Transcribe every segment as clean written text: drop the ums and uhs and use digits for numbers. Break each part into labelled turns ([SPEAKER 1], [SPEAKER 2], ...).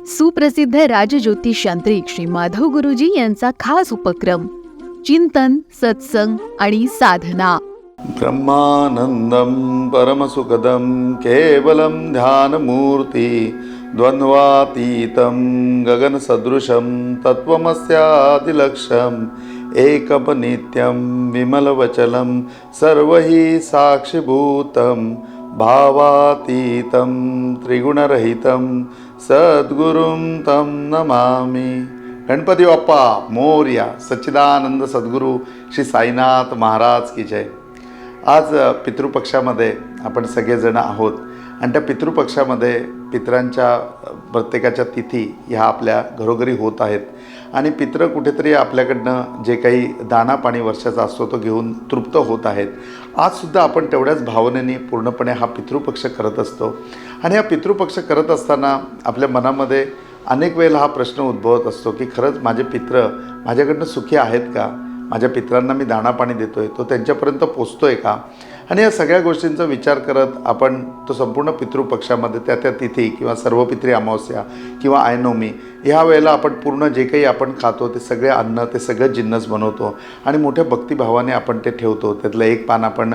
[SPEAKER 1] सुप्रसिद्ध राजज्योतिषांत्रिक श्री माधव गुरुजी यांचा खास उपक्रम चिंतन, सत्संग आणि साधना.
[SPEAKER 2] ब्रह्मानंदं परमसुखदं केवलं ध्यानमूर्ति द्वन्द्वातीतं गगनसदृशं तत्त्वमस्यादिलक्ष्यम् एकमनित्यं विमलवचलं सर्वहि साक्षिभूतं भावातीतं त्रिगुणरहितं सद्गुरुं तं नमामि. गणपती बाप्पा मोरया. सच्चिदानंद सद्गुरू श्री साईनाथ महाराज की जय. आज पितृपक्षामध्ये आपण सगळेजण आहोत आणि त्या पितृपक्षामध्ये पितरांच्या प्रत्येकाच्या तिथी ह्या आपल्या घरोघरी होत आहेत आणि पितृ कुठेतरी आपल्याकडनं जे काही दाना पाणी वर्षाचा असतो तो घेऊन तृप्त होत आहेत. आजसुद्धा आपण तेवढ्याच भावनेने पूर्णपणे हा पितृपक्ष करत असतो आणि हा पितृपक्ष करत असताना आपल्या मनामध्ये अनेक वेळेला हा प्रश्न उद्भवत असतो की खरंच माझे पितृ माझ्याकडनं सुखी आहेत का? माझ्या पितरांना मी दाणा पाणी देतो आहे, तो त्यांच्यापर्यंत पोचतो आहे का? आणि या सगळ्या गोष्टींचा विचार करत आपण तो संपूर्ण पितृपक्षामध्ये त्या तिथी किंवा सर्वपित्री अमावस्या किंवा आयनोमी ह्या वेळेला आपण पूर्ण जे काही आपण खातो ते सगळे अन्न ते सगळं जिन्नस बनवतो आणि मोठ्या भक्तिभावाने आपण ते ठेवतो. त्यातलं एक पान आपण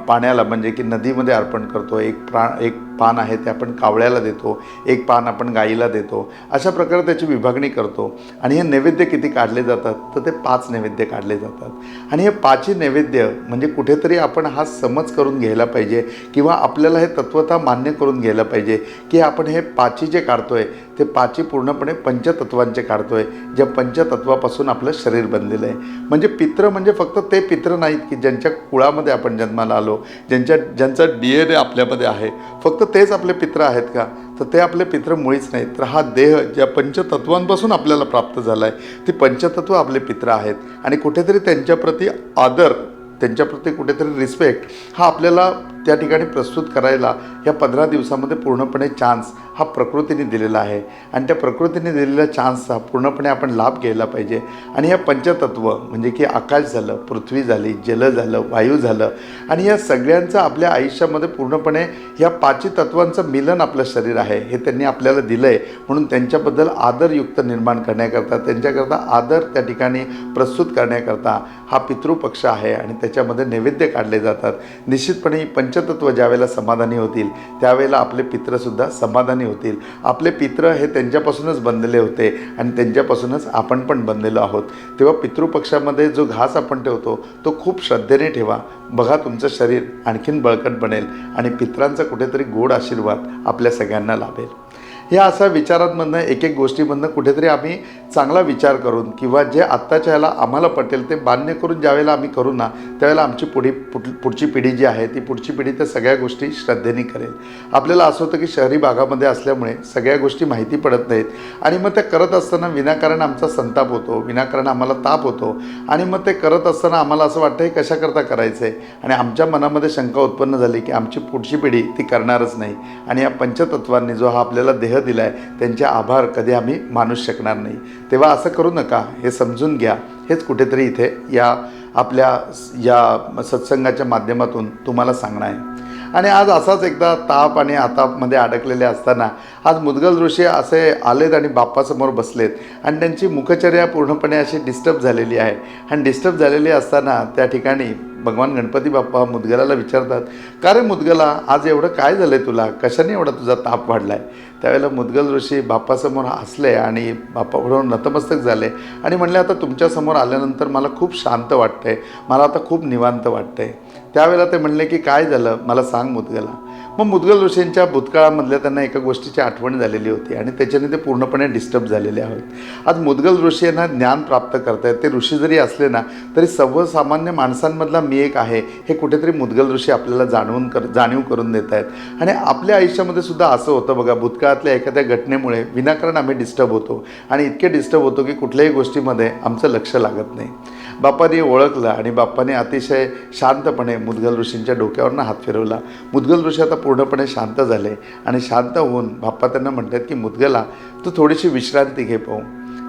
[SPEAKER 2] पाण्याला म्हणजे की नदीमध्ये अर्पण करतो, एक पान आहे ते आपण कावळ्याला देतो, एक पान आपण गाईला देतो. अशा प्रकारे त्याची विभागणी करतो आणि हे नैवेद्य किती काढले जातात तर ते 5 नैवेद्य काढले जातात आणि हे 5 नैवेद्य म्हणजे कुठेतरी आपण हा समज करून घ्यायला पाहिजे किंवा आपल्याला हे तत्वता मान्य करून घ्यायला पाहिजे की आपण हे 5 जे काढतोय ते 5 पूर्णपणे पंचतत्वांचे काढतोय, ज्या पंचतत्वापासून आपलं शरीर बनलेलं आहे. म्हणजे पितृ म्हणजे फक्त ते पितृ नाहीत की ज्यांच्या कुळामध्ये आपण जन्माला आलो, ज्यांचा DNA आपल्यामध्ये आहे, फक्त तेच आपले पितृ आहेत का? तर ते आपले पितृ मुळीच नाहीत. तर हा देह ज्या पंचतत्वांपासून आपल्याला प्राप्त झाला आहे ते पंचतत्व आपले पितृ आहेत आणि कुठेतरी त्यांच्याप्रती आदर, त्यांच्याप्रती कुठेतरी रिस्पेक्ट हा आपल्याला त्या ठिकाणी प्रस्तुत करायला या 15 दिवसामध्ये पूर्णपणे चान्स हा प्रकृतीने दिलेला आहे आणि त्या प्रकृतीने दिलेल्या चान्सचा पूर्णपणे आपण लाभ घ्यायला पाहिजे. आणि या पंचतत्व म्हणजे की आकाश झालं, पृथ्वी झाली, जल झालं, वायू झालं आणि या सगळ्यांचं आपल्या आयुष्यामध्ये पूर्णपणे या 5 तत्वांचं मिलन आपलं शरीर आहे हे त्यांनी आपल्याला दिलं आहे. म्हणून त्यांच्याबद्दल आदरयुक्त निर्माण करण्याकरता, त्यांच्याकरता आदर त्या ठिकाणी प्रस्तुत करण्याकरता हा पितृपक्ष आहे आणि त्याच्यामध्ये नैवेद्य काढले जातात. निश्चितपणे पंचतत्व ज्यावेळेला समाधानी होतील त्यावेळेला आपले पितृसुद्धा समाधानी होतील. आपले पितृ हे त्यांच्यापासूनच बनलेले होते आणि त्यांच्यापासूनच आपण पण बनलेलो आहोत. तेव्हा पितृपक्षामध्ये जो घास आपण ठेवतो तो खूप श्रद्धेने ठेवा. बघा तुमचं शरीर आणखीन बळकट बनेल आणि पितरांचा कुठेतरी गोड आशीर्वाद आपल्या सगळ्यांना लाभेल. ह्या अशा विचारांमधनं एक गोष्टीमधनं कुठेतरी आम्ही चांगला विचार करून किंवा जे आत्ताच्या ह्याला आम्हाला पटेल ते मान्य करून ज्यावेळेला आम्ही करू ना त्यावेळेला आमची पुढची पिढी जी आहे ती पुढची पिढी त्या सगळ्या गोष्टी श्रद्धेने करेल. आपल्याला असं होतं की शहरी भागामध्ये असल्यामुळे सगळ्या गोष्टी माहिती पडत नाहीत आणि मग त्या करत असताना विनाकारण आमचा संताप होतो, विनाकारण आम्हाला ताप होतो आणि मग ते करत असताना आम्हाला असं वाटतं हे कशाकरता करायचं आहे आणि आमच्या मनामध्ये शंका उत्पन्न झाली की आमची पुढची पिढी ती करणारच नाही आणि या पंचतत्वांनी जो हा आपल्याला देह दिला आहे त्यांचे आभार कधी आम्ही मानूच शकणार नाही. तेव्हा असं करू नका, हे समजून घ्या. हेच कुठेतरी इथे या आपल्या या सत्संगाच्या माध्यमातून तुम्हाला सांगणं आहे. आणि आज असाच एकदा ताप आणि आतापमध्ये अडकलेले असताना आज मुद्गल ऋषी असे आलेत आणि बाप्पासमोर बसलेत आणि त्यांची मुखचर्या पूर्णपणे अशी डिस्टर्ब झालेली आहे आणि डिस्टर्ब झालेली असताना त्या ठिकाणी भगवान गणपती बाप्पा मुद्गलाला विचारतात, का रे मुद्गला आज एवढं काय झालं आहे तुला? कशाने एवढा तुझा ताप वाढला आहे? त्यावेळेला मुद्गल ऋषी बाप्पासमोर हसले आणि बाप्पाबरोबर नतमस्तक झाले आणि म्हणले, आता तुमच्यासमोर आल्यानंतर मला खूप शांत वाटतं आहे, मला आता खूप निवांत वाटतं आहे. त्यावेळेला ते म्हणले की काय झालं मला सांग मुद्गला. मग मुद्गल ऋषींच्या भूतकाळामधल्या त्यांना एका गोष्टीची आठवण झालेली होती आणि त्याच्याने ते पूर्णपणे डिस्टर्ब झालेले आहोत. आज मुद्गल ऋषी यांना ज्ञान प्राप्त करतायत. ते ऋषी जरी असले ना तरी सर्वसामान्य माणसांमधला मी एक आहे हे कुठेतरी मुद्गल ऋषी आपल्याला जाणीव करून देत आहेत. आणि आपल्या आयुष्यामध्ये सुद्धा असं होतं बघा, भूतकाळातल्या एखाद्या घटनेमुळे विनाकारण आम्ही डिस्टर्ब होतो आणि इतके डिस्टर्ब होतो की कुठल्याही गोष्टीमध्ये आमचं लक्ष लागत नाही. बाप्पाने ओळखलं आणि बाप्पाने अतिशय शांतपणे मुद्गल ऋषींच्या डोक्यावरनं हात फिरवला. मुद्गल ऋषी आता पूर्णपणे शांत झाले आणि शांत होऊन बाप्पा त्यांना म्हणतात की मुद्गला तू थोडीशी विश्रांती घे पाहू.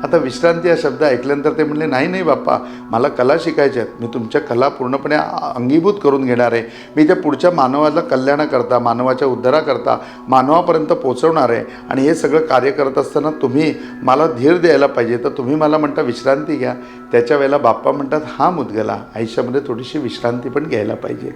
[SPEAKER 2] आता विश्रांती हा शब्द ऐकल्यानंतर ते म्हणले, नाही नाही बाप्पा, मला कला शिकायच्या आहेत, मी तुमच्या कला पूर्णपणे अंगीभूत करून घेणार आहे, मी त्या पुढच्या मानवाला कल्याणाकरता, मानवाच्या उद्धाराकरता, मानवापर्यंत पोचवणार आहे. आणि हे सगळं कार्य करत असताना तुम्ही मला धीर द्यायला पाहिजे, तर तुम्ही मला म्हणता विश्रांती घ्या. त्याच्या वेळेला बाप्पा म्हणतात, हा मुद्गला, आयुष्यामध्ये थोडीशी विश्रांती पण घ्यायला पाहिजे.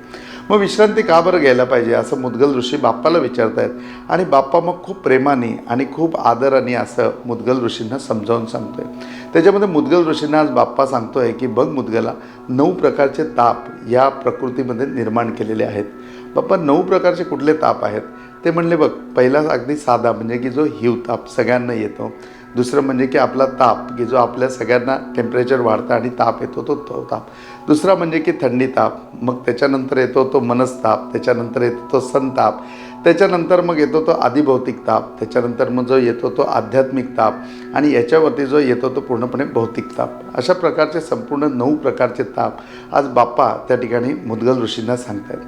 [SPEAKER 2] मग विश्रांती का बरं घ्यायला पाहिजे असं मुद्गल ऋषी बाप्पाला विचारतायत. आणि बाप्पा मग खूप प्रेमाने आणि खूप आदराने असं मुद्गल ऋषींना समजावून सांगतोय. त्याच्यामध्ये मुद्गल ऋषींना आज बाप्पा सांगतोय की बघ मुद्गला, 9 प्रकारचे ताप या प्रकृतीमध्ये निर्माण केलेले आहेत. बाप्पा 9 प्रकारचे कुठले ताप आहेत ते म्हणले, बघ पहिला अगदी साधा म्हणजे की जो हिवताप सगळ्यांना येतो. दुसरं म्हणजे की आपला ताप की जो आपल्या सगळ्यांना टेम्परेचर वाढतं आणि ताप येतो तो ताप. दुसरा म्हणजे की थंडी ताप. मग त्याच्यानंतर येतो तो मनस्ताप. त्याच्यानंतर येतो तो संताप. त्याच्यानंतर मग येतो तो आदिभौतिक ताप. त्याच्यानंतर मग जो येतो तो आध्यात्मिक ताप. आणि याच्यावरती जो येतो तो पूर्णपणे भौतिक ताप. अशा प्रकारचे संपूर्ण 9 प्रकारचे ताप आज बाप्पा त्या ठिकाणी मुद्गल ऋषींना सांगतात.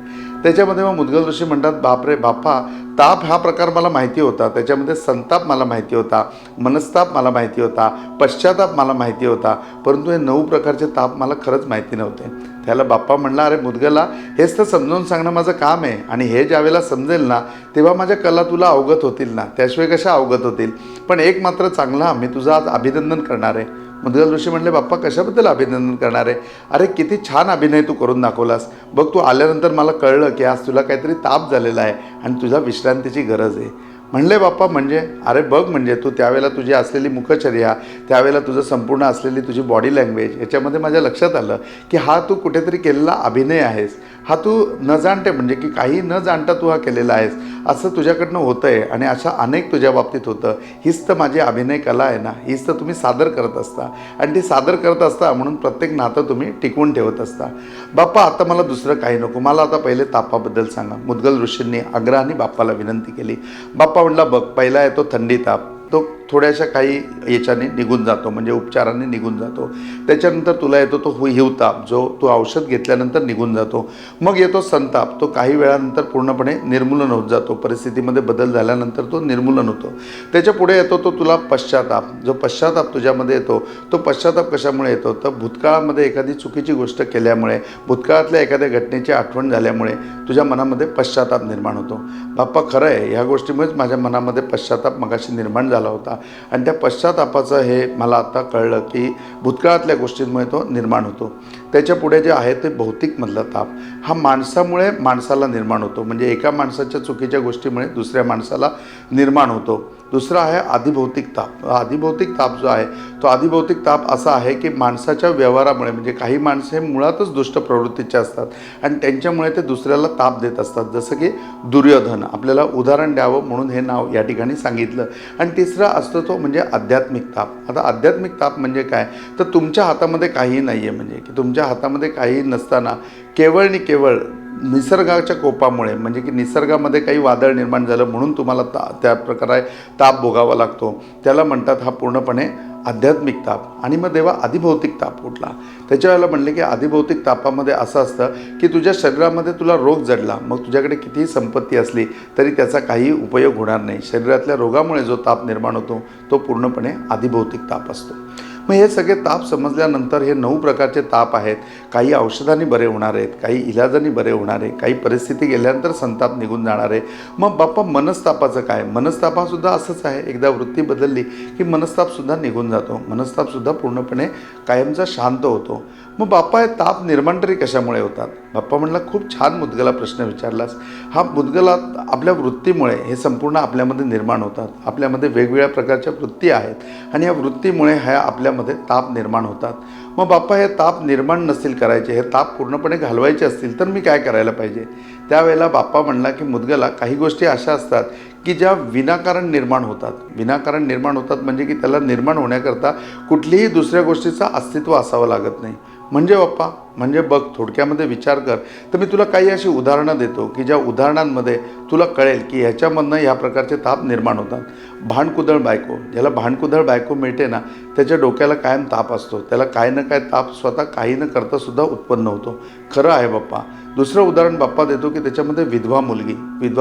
[SPEAKER 2] त्याच्यामध्ये मग मुद्गल ऋषी म्हणतात, बापरे बाप्पा, ताप हा प्रकार मला माहिती होता, त्याच्यामध्ये संताप मला माहिती होता, मनस्ताप मला माहिती होता, पश्चाताप मला माहिती होता, परंतु हे 9 प्रकारचे ताप मला खरंच माहिती नव्हते. त्याला बाप्पा म्हणला, अरे मुद्गला, हेच तर समजावून सांगणं माझं काम आहे. आणि हे ज्यावेळेला समजेल ना तेव्हा माझ्या कला तुला अवगत होतील ना, त्याशिवाय कशा अवगत होतील. पण एक मात्र चांगला, मी तुझं आज अभिनंदन करणार आहे. मुद्गल ऋषी म्हणले, बाप्पा कशाबद्दल अभिनंदन करणार आहे? अरे किती छान अभिनय तू करून दाखवलास. बघ तू आल्यानंतर मला कळलं की आज तुला काहीतरी ताप झालेला आहे आणि तुझ्या विश्रांतीची गरज आहे. म्हणले बाप्पा म्हणजे? अरे बघ, म्हणजे तू त्यावेळेला तुझी असलेली मुखचर्या, त्यावेळेला तुझं संपूर्ण असलेली तुझी बॉडी लँग्वेज, याच्यामध्ये माझ्या लक्षात आलं की हा तू कुठेतरी केलेला अभिनय आहेस. हा तू न जाणते म्हणजे की काही न जाणता तू हा केलेला आहेस, असं तुझ्याकडनं होतं आहे. आणि अशा अनेक तुझ्या बाबतीत होतं. हीच तर माझी अभिनय कला आहे ना, हीच तर तुम्ही सादर करत असता. आणि ती सादर करत असता म्हणून प्रत्येक नातं तुम्ही टिकवून ठेवत असता. बाप्पा आता मला दुसरं काही नको, मला आता पहिले तापाबद्दल सांगा. मुद्गल ऋषींनी आग्रहाने बाप्पाला विनंती केली. बाप्पा म्हटला, बघ पहिला येतो थंडी ताप. तो थोड्याशा काही याच्याने निघून जातो, म्हणजे उपचाराने निघून जातो. त्याच्यानंतर तुला येतो तो हिवताप, जो तू औषध घेतल्यानंतर निघून जातो. मग येतो संताप, तो काही वेळानंतर पूर्णपणे निर्मूलन होत जातो. परिस्थितीमध्ये बदल झाल्यानंतर तो निर्मूलन होतो. त्याच्या पुढे येतो तो तुला पश्चाताप. जो पश्चाताप तुझ्यामध्ये येतो, तो पश्चाताप कशामुळे येतो? तर भूतकाळामध्ये एखादी चुकीची गोष्ट केल्यामुळे, भूतकाळातल्या एखाद्या घटनेची आठवण झाल्यामुळे तुझ्या मनामध्ये पश्चाताप निर्माण होतो. बाप्पा खरं आहे, ह्या गोष्टीमुळेच माझ्या मनामध्ये पश्चाताप मगाशी निर्माण झाला होता. आणि त्या पश्चातापाचं हे मला आता कळलं की भूतकाळातल्या गोष्टींमुळे तो निर्माण होतो. त्याच्या पुढे जे आहे ते भौतिकमधला ताप. हा माणसामुळे माणसाला निर्माण होतो, म्हणजे एका माणसाच्या चुकीच्या गोष्टीमुळे दुसऱ्या माणसाला निर्माण होतो. दुसरा आहे आदिभौतिक ताप. आदिभौतिक ताप जो आहे तो आदिभौतिक ताप असा आहे की माणसाच्या व्यवहारामुळे, म्हणजे काही माणसे मुळातच दुष्ट प्रवृत्तीचे असतात आणि त्यांच्यामुळे ते दुसऱ्याला ताप देत असतात. जसं की दुर्योधन, आपल्याला उदाहरण द्यावं म्हणून हे नाव या ठिकाणी सांगितलं. आणि तिसरा असतो तो म्हणजे आध्यात्मिक ताप. आता आध्यात्मिक ताप म्हणजे काय? तर तुमच्या हातामध्ये काहीही नाही आहे, म्हणजे की तुमच्या हातामध्ये काहीही नसताना केवळ आणि केवळ निसर्गाच्या कोपामुळे, म्हणजे की निसर्गामध्ये काही वादळ निर्माण झालं म्हणून तुम्हाला त्या प्रकारे ताप भोगावा लागतो. त्याला म्हणतात हा पूर्णपणे आध्यात्मिक ताप. आणि मग तेव्हा आदिभौतिक ताप कुठला? त्याच्या वेळेला म्हणले की आदिभौतिक तापामध्ये असं असतं की तुझ्या शरीरामध्ये तुला रोग जडला, मग तुझ्याकडे कितीही संपत्ती असली तरी त्याचा काही उपयोग होणार नाही. शरीरातल्या रोगामुळे जो ताप निर्माण होतो तो पूर्णपणे आदिभौतिक ताप असतो. मग हे सगळे ताप समजल्यानंतर हे 9 प्रकारचे ताप आहेत. काही औषधांनी बरे होणार आहेत, काही इलाजांनी बरे होणार आहे, काही परिस्थिती गेल्यानंतर संताप निघून जाणार आहे. मग बाप्पा मनस्तापाचं काय? मनस्तापासुद्धा असंच आहे. एकदा वृत्ती बदलली की मनस्तापसुद्धा निघून जातो. मनस्तापसुद्धा पूर्णपणे कायमचा शांत होतो. मग बाप्पा हे ताप निर्माण तरी कशामुळे होतात? बाप्पा म्हणला, खूप छान मुद्गला प्रश्न विचारलास. हा मुद्गला आपल्या वृत्तीमुळे हे संपूर्ण आपल्यामध्ये निर्माण होतात. आपल्यामध्ये वेगवेगळ्या प्रकारच्या वृत्ती आहेत आणि या वृत्तीमुळे ह्या आपल्यामध्ये ताप निर्माण होतात. मग बाप्पा हे ताप निर्माण नसतील करायचे, हे ताप पूर्णपणे घालवायचे असतील तर मी काय करायला पाहिजे? त्यावेळेला बाप्पा म्हणला की मुद्गला, काही गोष्टी अशा असतात की ज्या विनाकारण निर्माण होतात. विनाकारण निर्माण होतात म्हणजे की त्याला निर्माण होण्याकरता कुठलीही दुसऱ्या गोष्टीचं अस्तित्व असावं लागत नाही. म्हणजे बाप्पा, म्हणजे बघ, थोडक्यामध्ये विचार कर तर मी तुला काही अशी उदाहरणं देतो की ज्या उदाहरणांमध्ये तुला कळेल की ह्याच्यामधनं ह्या प्रकारचे ताप निर्माण होतात. भांडकुदळ बायको, ज्याला भांडकुदळ बायको मिळते ना, त्याच्या डोक्याला कायम ताप असतो. त्याला काय ना काय ताप स्वतः काही न करता सुद्धा उत्पन्न होतो. खरं आहे बाप्पा. दुसरं उदाहरण बाप्पा देतो की त्याच्यामध्ये विधवा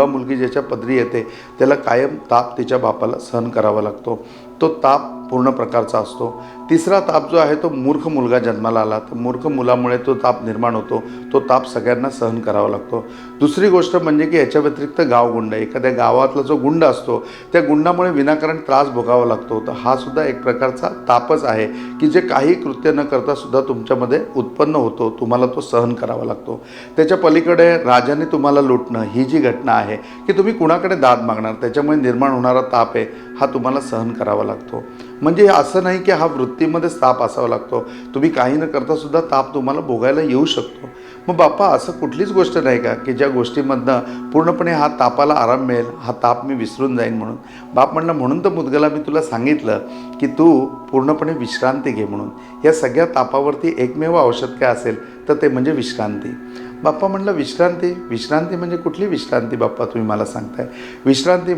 [SPEAKER 2] मुलगी ज्याच्या पदरी येते त्याला कायम ताप तिच्या बापाला सहन करावा लागतो. तो ताप पूर्ण प्रकारचा असतो. तिसरा ताप जो आहे तो मूर्ख मुलगा जन्माला आला तर मूर्ख मुलामुळे तो ताप निर्माण होतो. तो ताप सगळ्यांना सहन करावा लागतो. दुसरी गोष्ट म्हणजे की याच्या व्यतिरिक्त गावगुंड, एखाद्या गावातला जो गुंड असतो त्या गुंडामुळे विनाकारण त्रास भोगावा लागतो. तर हा सुद्धा एक प्रकारचा तापच आहे की जे काही कृत्य न करता सुद्धा तुमच्यामध्ये उत्पन्न होतो, तुम्हाला तो सहन करावा लागतो. त्याच्या पलीकडे राजाने तुम्हाला लुटणं ही जी घटना आहे की तुम्ही कुणाकडे दाद मागणार, त्याच्यामुळे निर्माण होणारा ताप आहे हा तुम्हाला सहन करावा लागतो. म्हणजे असं नाही की हा वृत्तीमध्येच ताप असावा लागतो, तुम्ही काही न करता सुद्धा ताप तुम्हाला भोगायला येऊ शकतो. मग बाप्पा असं कुठलीच गोष्ट नाही का की ज्या गोष्टीमधनं पूर्णपणे हा तापाला आराम मिळेल, हा ताप मी विसरून जाईन म्हणून. बाप म्हणलं म्हणून तर मुदगला मी तुला सांगितलं की तू पूर्णपणे विश्रांती घे म्हणून. या सगळ्या तापावरती एकमेव औषध काय असेल तर ते म्हणजे विश्रांती. बाप्पा म्हणलं विश्रांती? विश्रांती म्हणजे कुठली विश्रांती बाप्पा तुम्ही मला सांगताय? विश्रांती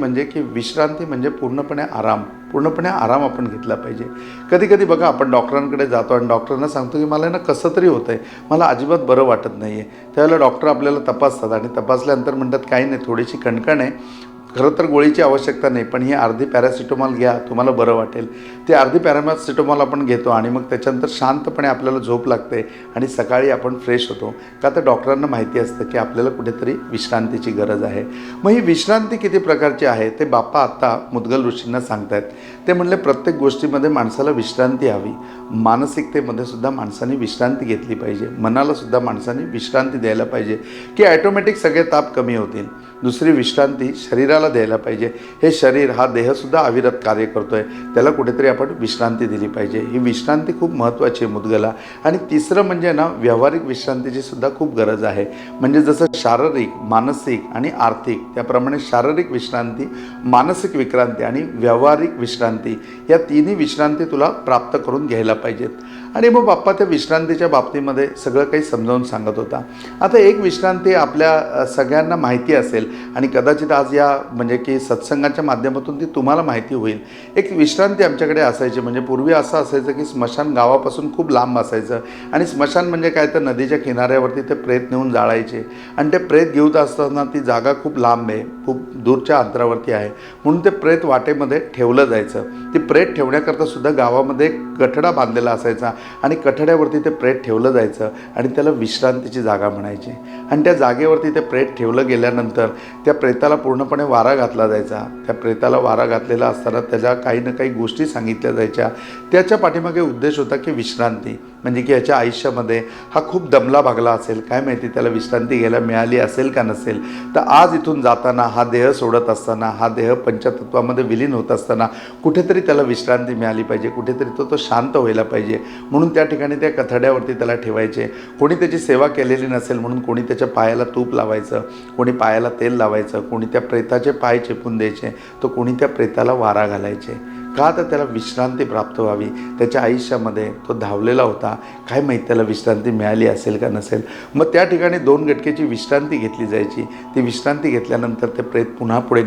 [SPEAKER 2] म्हणजे पूर्णपणे आराम आपण घेतला पाहिजे. कधी कधी बघा आपण डॉक्टरांकडे जातो आणि डॉक्टरांना सांगतो की मला ना कसं तरी होतं आहे, मला अजिबात बरं वाटत नाही आहे. त्यावेळेला डॉक्टर आपल्याला तपासतात आणि तपासल्यानंतर म्हणतात काही नाही, थोडीशी कणकण आहे, खरं तर गोळीची आवश्यकता नाही, पण ही अर्धी पॅरासिटामॉल घ्या तुम्हाला बरं वाटेल. ते अर्धी पॅरासिटामॉल आपण घेतो आणि मग त्याच्यानंतर शांतपणे आपल्याला झोप लागते आणि सकाळी आपण फ्रेश होतो. का तर डॉक्टरांना माहिती असतं की आपल्याला कुठेतरी विश्रांतीची गरज आहे. मग ही विश्रांती किती प्रकारची आहे ते बाप्पा आत्ता मुदगल ऋषींना सांगतायत. ते म्हणले प्रत्येक गोष्टीमध्ये माणसाला विश्रांती हवी. मानसिकतेमध्ये सुद्धा माणसाने विश्रांती घेतली पाहिजे, मनाला सुद्धा माणसाने विश्रांती द्यायला पाहिजे की ॲटोमॅटिक सगळे ताप कमी होतील. दुसरी विश्रांती शरीराला द्यायला पाहिजे. हे शरीर हा देहसुद्धा अविरत कार्य करतो आहे, त्याला कुठेतरी आपण विश्रांती दिली पाहिजे. ही विश्रांती खूप महत्त्वाची आहे मुदगला. आणि तिसरं म्हणजे ना व्यावहारिक विश्रांतीची सुद्धा खूप गरज आहे. म्हणजे जसं शारीरिक, मानसिक आणि आर्थिक, त्याप्रमाणे शारीरिक विश्रांती, मानसिक विक्रांती आणि व्यावहारिक विश्रांती या तिन्ही विश्रांती तुला प्राप्त करून घ्यायला पाहिजेत. आणि मग बाप्पा त्या विश्रांतीच्या बाबतीमध्ये सगळं काही समजावून सांगत होता. आता एक विश्रांती आपल्या सगळ्यांना माहिती असेल आणि कदाचित आज या म्हणजे की सत्संगाच्या माध्यमातून ती तुम्हाला माहिती होईल. एक विश्रांती आमच्याकडे असायची. म्हणजे पूर्वी असं असायचं की स्मशान गावापासून खूप लांब असायचं आणि स्मशान म्हणजे काय तर नदीच्या किनाऱ्यावरती ते प्रेत नेऊन जाळायचे आणि ते प्रेत घेऊन असताना ती जागा खूप लांब आहे, खूप दूरच्या अंतरावरती आहे, म्हणून ते प्रेत वाटेमध्ये ठेवलं जायचं. ती प्रेत ठेवण्याकरता सुद्धा गावामध्ये एक कठडा बांधलेला असायचा आणि कठड्यावरती ते प्रेत ठेवलं जायचं आणि त्याला विश्रांतीची जागा म्हणायची. आणि त्या जागेवरती ते प्रेत ठेवलं गेल्यानंतर त्या प्रेताला पूर्णपणे वारा घातला जायचा. त्या प्रेताला वारा घातलेला असताना त्याच्या काही ना काही गोष्टी सांगितल्या जायच्या. त्याच्या पाठीमागे उद्देश होता की विश्रांती, म्हणजे की याच्या आयुष्यामध्ये हा खूप दमला भागला असेल, काय माहिती त्याला विश्रांती घ्यायला मिळाली असेल का नसेल. तर आज इथून जाताना हा देह सोडत असताना, हा देह पंचतत्वामध्ये विलीन होत असताना कुठेतरी त्याला विश्रांती मिळाली पाहिजे, कुठेतरी तो शांत व्हायला पाहिजे. म्हणून त्या ठिकाणी त्या कथड्यावरती त्याला ठेवायचे. कोणी त्याची सेवा केलेली नसेल म्हणून कोणी त्याच्या पायाला तूप लावायचं, कोणी पायाला तेल लावायचं, कोणी त्या प्रेताचे पाय चेपून द्यायचे, तर कोणी त्या प्रेताला वारा घालायचे. का तर त्याला विश्रांती प्राप्त व्हावी. त्याच्या आयुष्यामध्ये तो धावलेला होता, काय माहीत त्याला विश्रांती मिळाली असेल का नसेल. मग त्या ठिकाणी 2 गटकेची विश्रांती घेतली जायची. ती विश्रांती घेतल्यानंतर ते प्रेत पुन्हा पुढे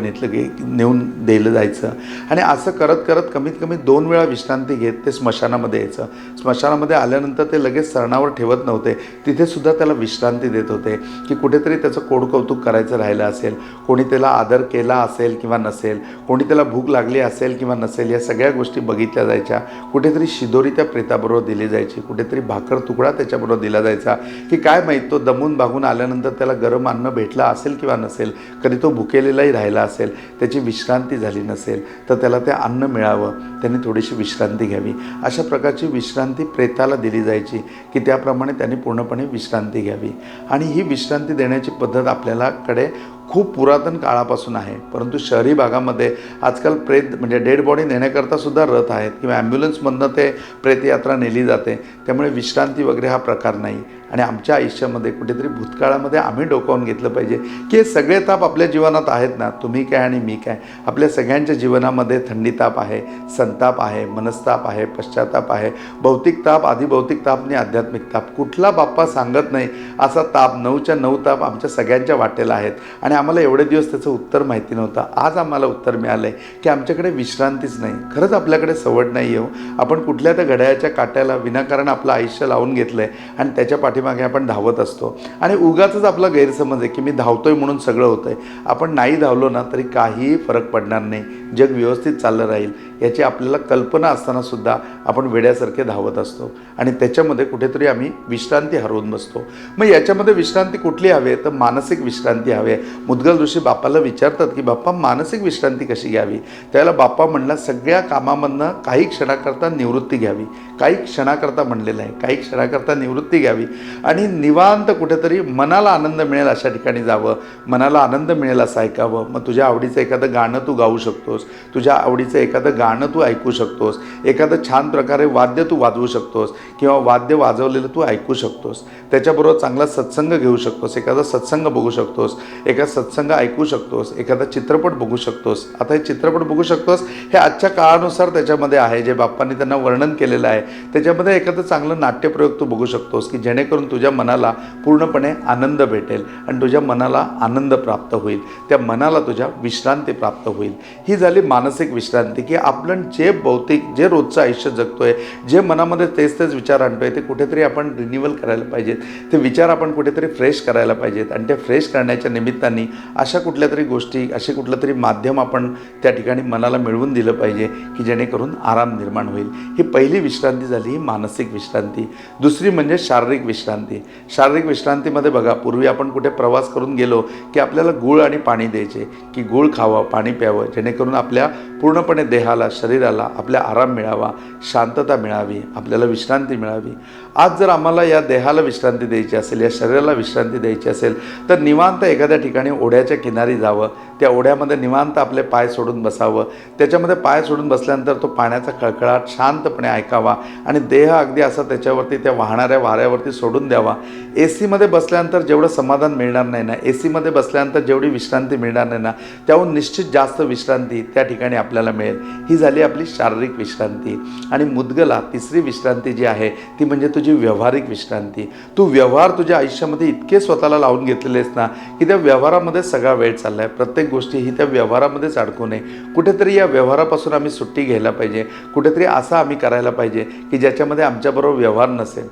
[SPEAKER 2] नेऊन दिलं जायचं. आणि असं करत करत कमीत कमी 2 वेळा विश्रांती घेत ते स्मशानामध्ये यायचं. स्मशानामध्ये आल्यानंतर ते लगेच सरणावर ठेवत नव्हते, तिथे सुद्धा त्याला विश्रांती देत होते की कुठेतरी त्याचं कोडकौतुक करायचं राहिलं असेल, कोणी त्याला आदर केला असेल किंवा नसेल, कोणी त्याला भूक लागली असेल किंवा नसेल, सगळ्या गोष्टी बघितल्या जायच्या. कुठेतरी शिदोरी त्या प्रेताबरोबर दिली जायची, कुठेतरी भाकर तुकडा त्याच्याबरोबर दिला जायचा की काय माहीत तो दमून भागून आल्यानंतर त्याला गरम अन्न भेटला असेल किंवा नसेल, कधी तो भुकेलेलाही राहिला असेल, त्याची विश्रांती झाली नसेल, तर त्याला ते अन्न मिळावं, त्याने थोडीशी विश्रांती घ्यावी. अशा प्रकारची विश्रांती प्रेताला दिली जायची की त्याप्रमाणे त्याने पूर्णपणे विश्रांती घ्यावी. आणि ही विश्रांती देण्याची पद्धत आपल्याकडे खूप पुरातन काळापासून आहे. परंतु शहरी भागामध्ये आजकाल प्रेत म्हणजे डेड बॉडी नेण्याकरता सुद्धा रथ आहेत किंवा ॲम्ब्युलन्समधनं ते प्रेतयात्रा नेली जाते. त्यामुळे विश्रांती वगैरे हा प्रकार नाही. आणि आमच्या आयुष्यामध्ये कुठेतरी भूतकाळामध्ये आम्ही डोकावून घेतलं पाहिजे की हे सगळे ताप आपल्या जीवनात आहेत ना, तुम्ही काय आणि मी काय, आपल्या सगळ्यांच्या जीवनामध्ये थंडी ताप आहे, संताप आहे, मनस्ताप आहे, पश्चाताप आहे, भौतिक ताप, आधिभौतिक ताप आणि आध्यात्मिक ताप. कुठला बाप्पा सांगत नाही असा ताप 9च्या 9 ताप आमच्या सगळ्यांच्या वाटेला आहेत. आणि आम्हाला एवढे दिवस त्याचं उत्तर माहिती नव्हतं. आज आम्हाला उत्तर मिळालं आहे की आमच्याकडे विश्रांतीच नाही. खरंच आपल्याकडे सवड नाही आहे. आपण कुठल्या त्या घड्याळाच्या काट्याला विनाकारण आपलं आयुष्य लावून घेतलं आहे आणि त्याच्या पाठीमागे आपण धावत असतो आणि उगाचच आपला गैरसमज आहे की मी धावतोय म्हणून सगळं होतंय. आपण नाही धावलो ना तरी काहीही फरक पडणार नाही, जग व्यवस्थित चाललं राहील याची आपल्याला कल्पना असतानासुद्धा आपण वेड्यासारखे धावत असतो आणि त्याच्यामध्ये कुठेतरी आम्ही विश्रांती हरवून बसतो. मग याच्यामध्ये विश्रांती कुठली हवी आहे तर मानसिक विश्रांती हवी आहे. मुद्गल ऋषी बाप्पाला विचारतात की बाप्पा मानसिक विश्रांती कशी घ्यावी. त्यावेळेला बाप्पा म्हणला सगळ्या कामामधनं काही क्षणाकरता निवृत्ती घ्यावी. काही क्षणाकरता म्हणलेलं आहे, काही क्षणाकरता निवृत्ती घ्यावी आणि निवांत कुठेतरी मनाला आनंद मिळेल अशा ठिकाणी जावं, मनाला आनंद मिळेल असं ऐकावं. मग तुझ्या आवडीचं एखादं गाणं तू गाऊ शकतोस, तुझ्या आवडीचं एखादं गाणं तू ऐकू शकतोस, एखादं छान प्रकारे वाद्य तू वाजवू शकतोस किंवा वाद्य वाजवलेलं तू ऐकू शकतोस. त्याच्याबरोबर चांगला सत्संग घेऊ शकतोस, एखादा सत्संग बघू शकतोस, एखादा सत्संग ऐकू शकतोस, एखादा चित्रपट बघू शकतोस. आता हे चित्रपट बघू शकतोस हे आजच्या काळानुसार त्याच्यामध्ये आहे, जे बाप्पांनी त्यांना वर्णन केलेलं आहे. त्याच्यामध्ये एखादं चांगलं नाट्यप्रयोग तू बघू शकतोस की जेणेकरून तुझ्या मनाला पूर्णपणे आनंद भेटेल आणि तुझ्या मनाला आनंद प्राप्त होईल, त्या मनाला तुझ्या विश्रांती प्राप्त होईल. ही झाली मानसिक विश्रांती की आपण जे भौतिक जे रोजचं आयुष्य जगतोय, जे मनामध्ये तेच विचार आणतोय ते कुठेतरी आपण रिन्युअल करायला पाहिजेत, ते विचार आपण कुठेतरी फ्रेश करायला पाहिजेत आणि ते फ्रेश करण्याच्या निमित्ताने अशा कुठल्या तरी गोष्टी, असे कुठलं तरी माध्यम आपण त्या ठिकाणी मनाला मिळवून दिलं पाहिजे की जेणेकरून आराम निर्माण होईल. ही पहिली विश्रांती झाली, ही मानसिक विश्रांती. दुसरी म्हणजे शारीरिक विश्रांती. शारीरिक विश्रांतीमध्ये बघा, पूर्वी आपण कुठे प्रवास करून गेलो की आपल्याला गूळ आणि पाणी द्यायचे की गूळ खावं, पाणी प्यावं, जेणेकरून आपल्या पूर्णपणे देहाला, शरीराला आपल्या आराम मिळावा, शांतता मिळावी, आपल्याला विश्रांती मिळावी. आज जर आम्हाला या देहाला विश्रांती द्यायची असेल, या शरीराला विश्रांती द्यायची असेल तर निवांत एखाद्या ठिकाणी ओढ्याच्या किनारी जावं, त्या ओढ्यामध्ये निवांत आपले पाय सोडून बसावं. त्याच्यामध्ये पाय सोडून बसल्यानंतर तो पाण्याचा कळकळाट शांतपणे ऐकावा आणि देह अगदी असा त्याच्यावरती त्या वाहणाऱ्या वाऱ्यावरती सोडून द्यावा. ए सीमध्ये बसल्यानंतर जेवढं समाधान मिळणार नाही ना, ए सीमध्ये बसल्यानंतर जेवढी विश्रांती मिळणार नाही ना, त्याहून निश्चित जास्त विश्रांती त्या ठिकाणी आपल्याला मिळेल. ही झाली आपली शारीरिक विश्रांती. आणि मुद्गला तिसरी विश्रांती जी आहे ती म्हणजे तुझी व्यावहारिक विश्रांती. तू व्यवहार तुझ्या आयुष्यामध्ये इतके स्वतःला लावून घेतलेले आहेस ना की त्या व्यवहारामध्ये सगळा वेळ चालला आहे. प्रत्येक गोष्टी ही त्या व्यवहारामध्येच अडकू नये. कुठेतरी या व्यवहारापासून आम्ही सुट्टी घ्यायला पाहिजे. कुठेतरी असं आम्ही करायला पाहिजे की ज्याच्यामध्ये आमच्याबरोबर व्यवहार नसेल.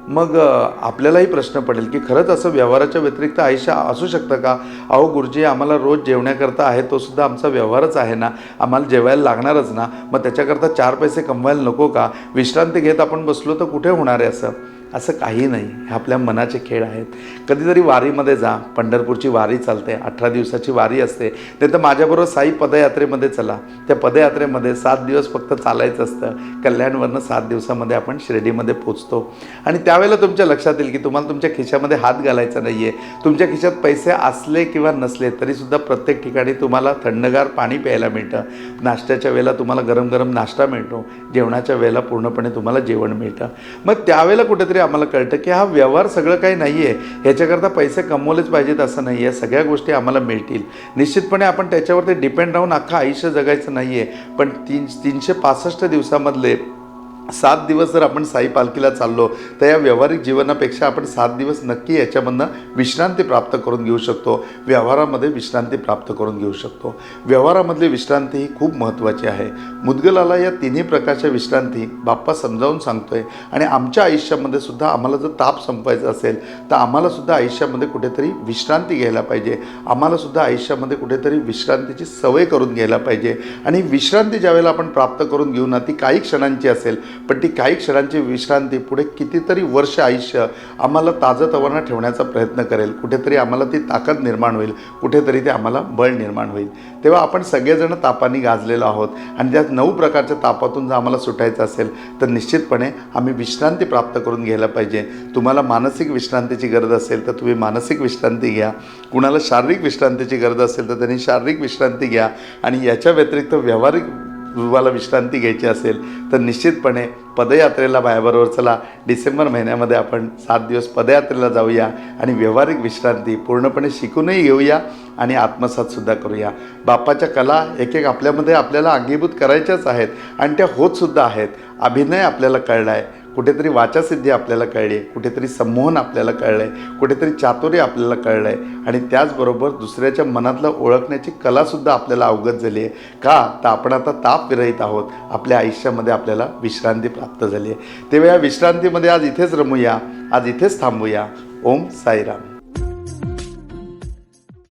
[SPEAKER 2] मग आपल्यालाही प्रश्न पडेल की खरंच असं व्यवहाराच्या व्यतिरिक्त आयुष्य असू शकतं का? अहो गुरुजी, आम्हाला रोज जेवण्याकरता आहे तो सुद्धा आमचा व्यवहारच आहे ना, आम्हाला जेवायला लागणारच ना, मग त्याच्याकरता 4 पैसे कमवायला नको का? विश्रांती घेत आपण बसलो तर कुठे होणार आहे असं? असं काही नाही, हे आपल्या मनाचे खेळ आहेत. कधीतरी वारीमध्ये जा, पंढरपूरची वारी चालते, 18 दिवसाची वारी असते. नाही तर माझ्याबरोबर साई पदयात्रेमध्ये चला. त्या पदयात्रेमध्ये 7 दिवस फक्त चालायचं असतं. कल्याणवरनं 7 दिवसामध्ये आपण शिर्डीमध्ये पोचतो आणि त्यावेळेला तुमच्या लक्षात येईल की तुम्हाला तुमच्या खिशामध्ये हात घालायचा नाही आहे. तुमच्या खिशात पैसे असले किंवा नसले तरीसुद्धा प्रत्येक ठिकाणी तुम्हाला थंडगार पाणी प्यायला मिळतं. नाश्त्याच्या वेळेला तुम्हाला गरम गरम नाश्ता मिळतो. जेवणाच्या वेळेला पूर्णपणे तुम्हाला जेवण मिळतं. मग त्यावेळेला कुठेतरी आम्हाला कळतं की हा व्यवहार सगळं काही नाही आहे, ह्याच्याकरता पैसे कमवलेच पाहिजेत असं नाही आहे. सगळ्या गोष्टी आम्हाला मिळतील. निश्चितपणे आपण त्याच्यावरती डिपेंड राहून अख्खं आयुष्य जगायचं नाही आहे. पण 365 दिवसामधले 7 दिवस जर आपण साई पालखीला चाललो तर या व्यावहारिक जीवनापेक्षा आपण 7 दिवस नक्की याच्यामधनं विश्रांती प्राप्त करून घेऊ शकतो. व्यवहारामध्ये विश्रांती प्राप्त करून घेऊ शकतो. व्यवहारामधली विश्रांती ही खूप महत्त्वाची आहे. मुद्गलाला या तिन्ही प्रकारच्या विश्रांती बाप्पा समजावून सांगतोय आणि आमच्या आयुष्यामध्ये सुद्धा आम्हाला जर ताप संपवायचा असेल तर आम्हाला सुद्धा आयुष्यामध्ये कुठेतरी विश्रांती घ्यायला पाहिजे. आम्हाला सुद्धा आयुष्यामध्ये कुठेतरी विश्रांतीची सवय करून घ्यायला पाहिजे. आणि विश्रांती ज्यावेळेला आपण प्राप्त करून घेऊ ना, ती काही क्षणांची असेल, पण ती काही क्षणांची विश्रांती पुढे कितीतरी वर्ष आयुष्य आम्हाला ताजंतवानं ठेवण्याचा प्रयत्न करेल. कुठेतरी आम्हाला ती ताकद निर्माण होईल, कुठेतरी ते आम्हाला बळ निर्माण होईल. तेव्हा आपण सगळेजण तापाने गाजलेलो आहोत आणि त्या 9 प्रकारच्या तापातून जर आम्हाला सुटायचं असेल तर निश्चितपणे आम्ही विश्रांती प्राप्त करून घ्यायला पाहिजे. तुम्हाला मानसिक विश्रांतीची गरज असेल तर तुम्ही मानसिक विश्रांती घ्या. कुणाला शारीरिक विश्रांतीची गरज असेल तर त्यांनी शारीरिक विश्रांती घ्या. आणि याच्या व्यतिरिक्त व्यावहारिक तुम्हाला विश्रांती घ्यायची असेल तर निश्चितपणे पदयात्रेला माझ्याबरोबर चला. डिसेंबर महिन्यामध्ये आपण 7 दिवस पदयात्रेला जाऊया आणि व्यावहारिक विश्रांती पूर्णपणे शिकूनही घेऊया आणि आत्मसातसुद्धा करूया. बाप्पाच्या कला एक एक आपल्यामध्ये आपल्याला अंगीभूत करायच्याच आहेत आणि त्या होतसुद्धा आहेत. अभिनय आपल्याला कळला आहे. कुठेतरी वाचासिद्धी आपल्याला कळली आहे, कुठेतरी संमोहन आपल्याला कळलं आहे, कुठेतरी चातुर्य आपल्याला कळलं आहे आणि त्याचबरोबर दुसऱ्याच्या मनातलं ओळखण्याची कलासुद्धा आपल्याला अवगत झाली आहे. का तर आपण आता तापविरहित आहोत. आपल्या आयुष्यामध्ये आपल्याला विश्रांती प्राप्त झाली आहे. तेव्हा या विश्रांतीमध्ये आज इथेच रमूया, आज इथेच थांबूया. ओम साईराम.